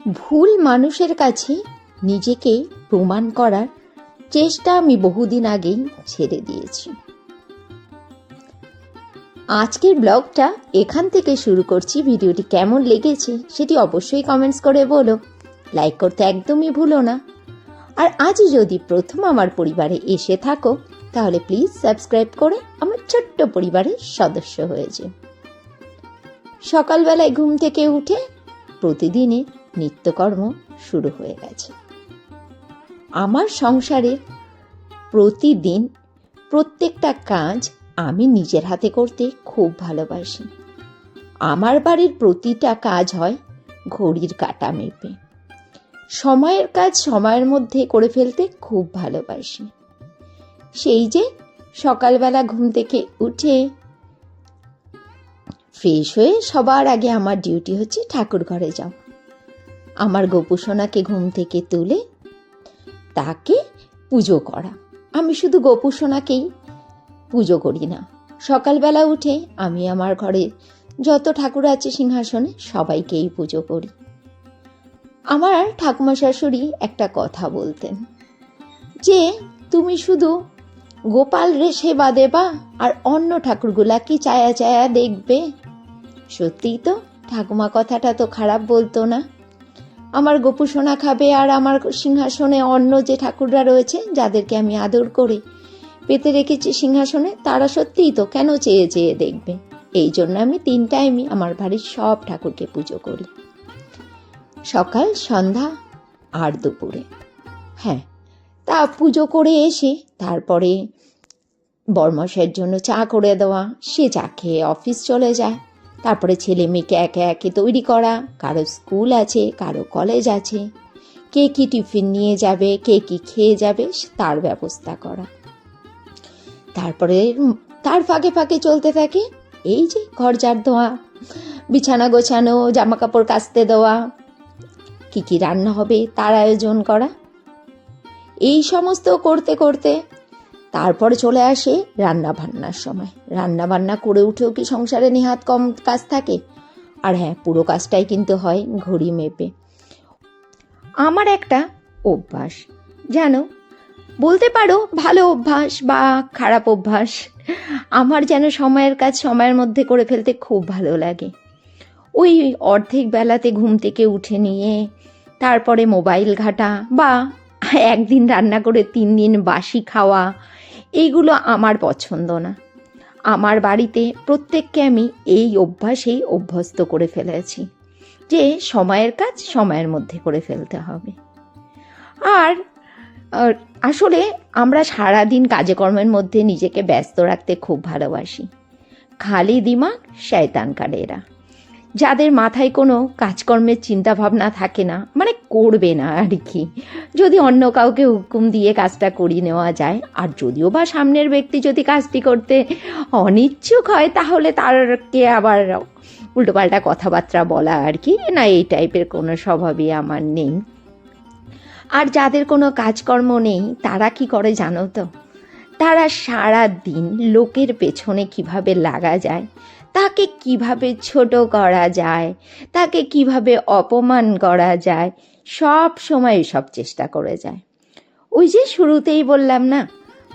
ভুল মানুষের কাছে নিজেকে প্রমাণ করার চেষ্টা আমি বহুদিন আগেই ছেড়ে দিয়েছি। আজকের ব্লগটা এখান থেকে শুরু করছি। ভিডিওটি কেমন লেগেছে সেটি অবশ্যই কমেন্টস করে বলো। লাইক করতে একদমই ভুলো না। আর আজ যদি প্রথম আমার পরিবারে এসে থাকো তাহলে প্লিজ সাবস্ক্রাইব করে আমার ছোট্ট পরিবারের সদস্য হয়ে যেও। সকালবেলায় ঘুম থেকে উঠে প্রতিদিনের নিত্যকর্ম শুরু হয়ে গেছে। আমার সংসারের প্রতিদিন প্রত্যেকটা কাজ আমি নিজের হাতে করতে খুব ভালোবাসি। আমার বাড়ির প্রতিটা কাজ হয় ঘড়ির কাঁটা মেপে। সময়ের কাজ সময়ের মধ্যে করে ফেলতে খুব ভালোবাসি। সেই যে সকালবেলা ঘুম থেকে উঠে ফ্রেশ হয়ে সবার আগে আমার ডিউটি হচ্ছে ঠাকুর ঘরে যাও। আমার গোপুসোনাকে ঘুম থেকে তুলে তাকে পুজো করা। আমি শুধু গোপুসোনাকেই পুজো করি না, সকালবেলা উঠে আমি আমার ঘরে যত ঠাকুর আছে সিংহাসনে সবাইকেই পুজো করি। আমার ঠাকুমা শাশুড়ি একটা কথা বলতেন যে তুমি শুধু গোপাল রে সেবা দেবা আর অন্য ঠাকুরগুলা কি চায়া চায়া দেখবে। সত্যিই তো, ঠাকুমা কথাটা তো খারাপ বলতো না। আমার গোপুসোনা খাবে আর আমার সিংহাসনে অন্য যে ঠাকুররা রয়েছে যাদেরকে আমি আদর করে পেতে রেখেছি সিংহাসনে, তারা সত্যিই তো কেন চেয়ে চেয়ে দেখবে। এই জন্য আমি 3 টাইমই আমার বাড়ির সব ঠাকুরকে পুজো করি, সকাল সন্ধ্যা আর দুপুরে। হ্যাঁ, তা পুজো করে এসে তারপরে বরমশাইয়ের জন্য চা করে দেওয়া, সে চা খেয়ে অফিস চলে যায়। তারপরে ছেলে মেয়েকে একে একে তৈরি করা, কারো স্কুল আছে কারো কলেজ আছে, কে কী টিফিন নিয়ে যাবে কে কী খেয়ে যাবে তার ব্যবস্থা করা। তারপরে তার ফাঁকে ফাঁকে চলতে থাকে এই যে ঘর ঝাড় দেওয়া, বিছানা গোছানো, জামা কাপড় কাচতে দেওয়া, কী কী রান্না হবে তার আয়োজন করা। এই সমস্ত করতে করতে তারপরে চলে আসে রান্না বান্নার সময়। রান্না বান্না করে উঠেও কি সংসারে নেহাত কম কাজ থাকে? আর হ্যাঁ, পুরো কাজটাই কিন্তু হয় ঘড়ি মেপে। আমার একটা অভ্যাস, জানো, বলতে পারো ভালো অভ্যাস বা খারাপ অভ্যাস, আমার যেন সময়ের কাজ সময়ের মধ্যে করে ফেলতে খুব ভালো লাগে। ওই অর্ধেক বেলাতে ঘুম থেকে উঠে নিয়ে তারপরে মোবাইল ঘাঁটা বা একদিন রান্না করে 3 দিন বাসি খাওয়া, এইগুলো আমার পছন্দ না। আমার বাড়িতে প্রত্যেককে আমি এই অভ্যাসেই অভ্যস্ত করে ফেলেছি যে সময়ের কাজ সময়ের মধ্যে করে ফেলতে হবে। আর আসলে আমরা সারাদিন কাজে কর্মের মধ্যে নিজেকে ব্যস্ত রাখতে খুব ভালোবাসি। খালি দিমাগ শয়তান কাটেরা, যাদের মাথায় কোনো কাজকর্মের চিন্তা ভাবনা থাকে না, মানে করবে না আর কি, যদি অন্য কাউকে হুকুম দিয়ে কাজটা করিয়ে নেওয়া যায়, আর যদিও বা সামনের ব্যক্তি যদি কাজটি করতে অনিচ্ছুক হয় তাহলে তারকে আবার উল্টোপাল্টা কথাবার্তা বলা আর কি, না এই টাইপের কোনো স্বভাবই আমার নেই। আর যাদের কোনো কাজকর্ম নেই তারা কি করে জানো তো? তারা সারা দিন লোকের পেছনে কিভাবে লাগা যায়, তাকে কিভাবে ছোট করা যায়, তাকে কিভাবে অপমান করা যায়, সব সময় সব চেষ্টা করে যায়। ওই যে শুরুতেই বললাম না,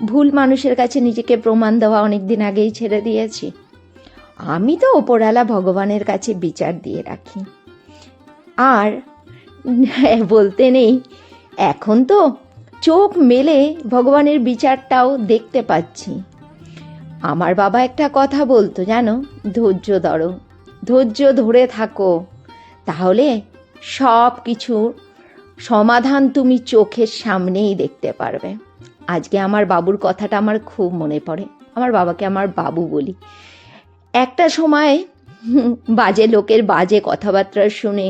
ভুল মানুষের কাছে নিজেকে প্রমাণ দেওয়া অনেক দিন আগেই ছেড়ে দিয়েছি। আমি তো ওপরওয়ালা ভগবানের কাছে বিচার দিয়ে রাখি। আর বলতে নেই, এখন তো চোখ মেলে ভগবানের বিচারটাও দেখতে পাচ্ছি। আমার বাবা একটা কথা বলতো জানো, ধৈর্য ধরো, ধৈর্য ধরে থাকো, তাহলে সব কিছুর সমাধান তুমি চোখের সামনেই দেখতে পারবে। আজকে আমার বাবুর কথাটা আমার খুব মনে পড়ে। আমার বাবাকে আমার বাবু বলি। একটা সময় বাজে লোকের বাজে কথাবার্তা শুনে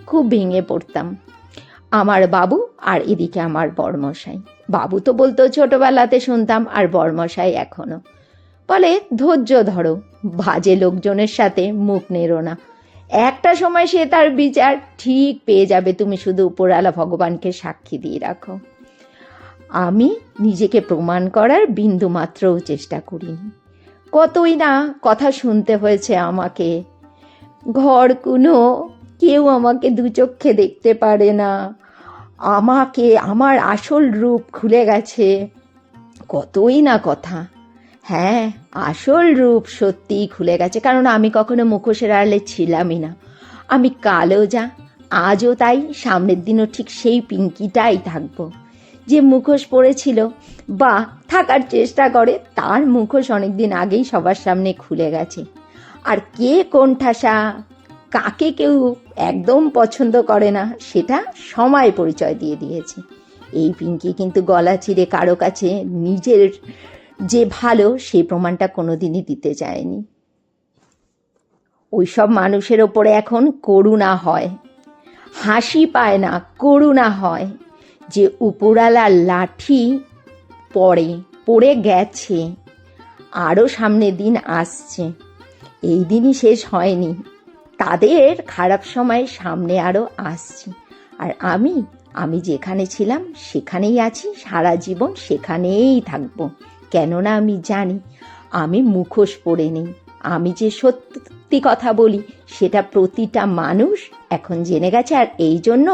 খুব ভেঙে পড়তাম। আমার বাবু আর এদিকে আমার বরমশাই। বাবু তো বলতো ছোটবেলাতে শুনতাম, আর বরমশাই এখনো বলে ধৈর্য ধরো, বাজে লোকজনের সাথে মুখ নেড়ো না, একটা সময় সে তার বিচার ঠিক পেয়ে যাবে, তুমি শুধু উপরওয়ালা ভগবানকে সাক্ষী দিয়ে রাখো। আমি নিজেকে প্রমাণ করার বিন্দু মাত্রও চেষ্টা করিনি। কতই না কথা শুনতে হয়েছে আমাকে, ঘর কুনো কেউ আমাকে দু চক্ষে দেখতে পারে না, আমাকে আমার আসল রূপ খুলে গেছে। কতই না কথা। হ্যাঁ, আসল রূপ সত্যিই খুলে গেছে, কারণ আমি কখনো মুখোশের আড়ালে ছিলামই না। আমি কালো যা, আজও তাই, সামনের দিনও ঠিক সেই পিঙ্কিটাই থাকবো। যে মুখোশ পড়েছিল বা থাকার চেষ্টা করে, তার মুখোশ অনেকদিন আগেই সবার সামনে খুলে গেছে। আর কে কোন ঠাসা, কাকে কেউ একদম পছন্দ করে না, সেটা সময় পরিচয় দিয়ে দিয়েছে। এই পিঙ্কি কিন্তু গলা চিরে কারো কাছে নিজের যে ভালো সেই প্রমাণটা কোনোদিনই দিতে চায়নি। ওইসব মানুষের ওপরে এখন করুণা হয়, হাসি পায় না, করুণা হয়। যে উপরালার লাঠি পড়ে গেছে, আরও সামনে দিন আসছে, এই দিনই শেষ হয়নি, তাদের খারাপ সময় সামনে আরও আসছে। আর আমি যেখানে ছিলাম সেখানেই আছি, সারা জীবন সেখানেই থাকবো। কেননা আমি জানি আমি মুখোশ পরে নেই, আমি যে সত্যি কথা বলি সেটা প্রতিটা মানুষ এখন জেনে গেছে। আর এই জন্য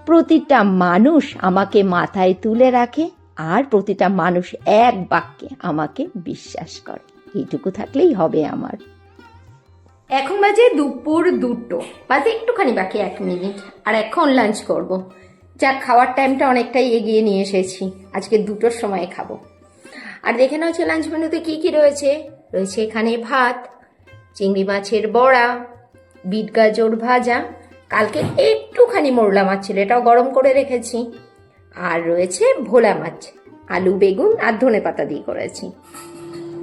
প্রতিটা মানুষ আমাকে মাথায় তুলে রাখে, আর প্রতিটা মানুষ এক বাক্যে আমাকে বিশ্বাস করে। এইটুকু থাকলেই হবে আমার। এখন বাজে দুপুর 2টো, বাজে একটুখানি বাকি 1 মিনিট, আর এখন লাঞ্চ করব। যাক, খাওয়ার টাইমটা অনেকটাই এগিয়ে নিয়ে এসেছি, আজকে 2টোর সময় খাবো। আর দেখে নাও হচ্ছে লাঞ্চ মেনুতে কি কি রয়েছে। রয়েছে এখানে ভাত, চিংড়ি মাছের বড়া, বিট গাজর ভাজা, কালকে একটুখানি মোরলা মাছ ছিল, এটাও গরম করে রেখেছি, আর রয়েছে ভোলা মাছ, আলু বেগুন আর ধনেপাতা দিয়ে করেছি।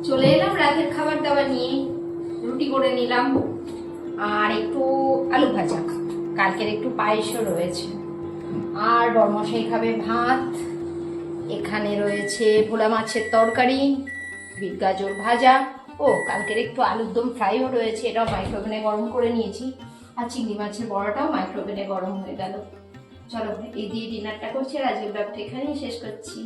চলে এলাম রাতের খাবার দাবার নিয়ে। রুটি করে নিলাম আর একটু আলু ভাজা, কালকের একটু পায়েসও রয়েছে, আর বরমশাই খাবে ভাত। এখানে রয়েছে ভোলা মাছের তরকারি, বিট গাজর ভাজা, ও কালকের একটু আলুর দম ফ্রাইও রয়েছে, এটাও মাইক্রোওভেনে গরম করে নিয়েছি, আর চিংড়ি মাছের বড়াটাও মাইক্রোওভেনে গরম হয়ে গেল। চলো, এই দিয়ে ডিনারটা করছি, আর আজকের ব্লগটা এখানেই শেষ করছি।